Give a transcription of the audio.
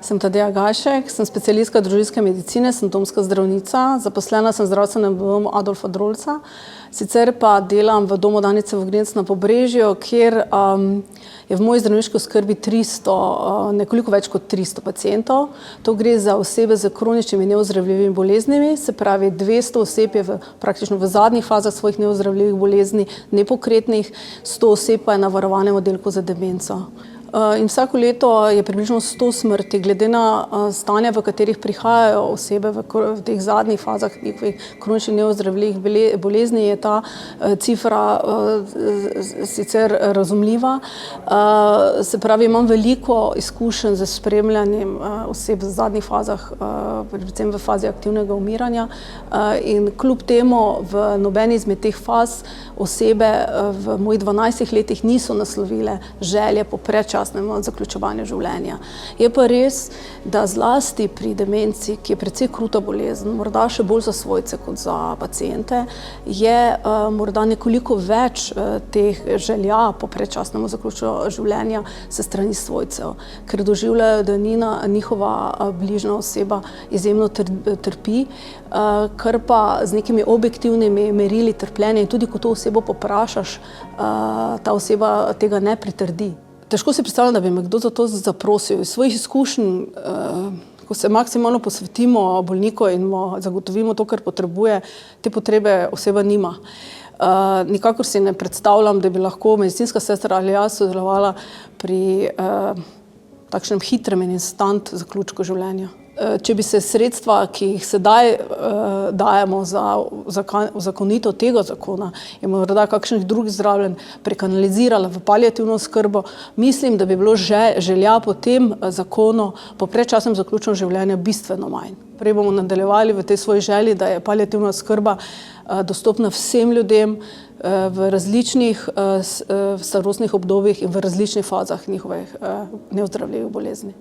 Sem Tadeja Gajšek, sem specialistka družinske medicine, sem domska zdravnica, zaposlena sem v zdravstvenem domu Adolfa Drolca. Sicer pa delam v domu Danice Vogrinec na Pobrežju, kjer je v moji zdravniški oskrbi nekoliko več kot 300 pacientov. To gre za osebe z kroničnimi neozdravljivimi boleznimi, se pravi 200 oseb je praktično v zadnjih fazah svojih neozdravljivih bolezni, nepokretnih, 100 oseb pa je na varovanem oddelku za demenco. In vsako leto je približno 100 smrti, glede na stanja, v katerih prihajajo osebe v teh zadnjih fazah njihovih kroničnih neozdravljivih bolezni, je ta cifra sicer razumljiva. Se pravi, imam veliko izkušenj z spremljanjem oseb v zadnjih fazah, predvsem v fazi aktivnega umiranja. In kljub temu v nobeni izmed teh faz osebe v mojih 12 letih niso naslovile želje po predčasnem zaključevanju življenja. Je pa res, da zlasti pri demenci, ki je precej kruta bolezen, morda še bolj za svojce kot za paciente, je morda nekoliko več teh želja po predčasnem zaključku življenja se strani svojcev, ker doživljajo, da njihova bližnja oseba izjemno trpi, kar pa z nekimi objektivnimi merili trpljenja in tudi ko to osebo povprašaš, ta oseba tega ne pritrdi. Težko si predstavljam, da bi me kdo za to zaprosil. Iz svojih izkušenj, ko se maksimalno posvetimo bolniku in mu zagotovimo to, kar potrebuje, te potrebe oseba nima. Nikakor si ne predstavljam, da bi lahko medicinska sestra ali jaz sodelovala pri takšnem hitrem in instant zaključku življenja. Če bi se sredstva, ki jih sedaj dajemo za uzakonitev tega zakona in morda kakšnih drugih zdravljenj prekanalizirala v paliativno oskrbo, mislim, da bi bilo želja po tem zakonu po predčasnem zaključku življenja bistveno manj. Prej bomo nadaljevali v tej svoji želji, da je paliativna oskrba dostopna vsem ljudem v različnih starostnih obdobjih in v različnih fazah njihovih neozdravljivih bolezni.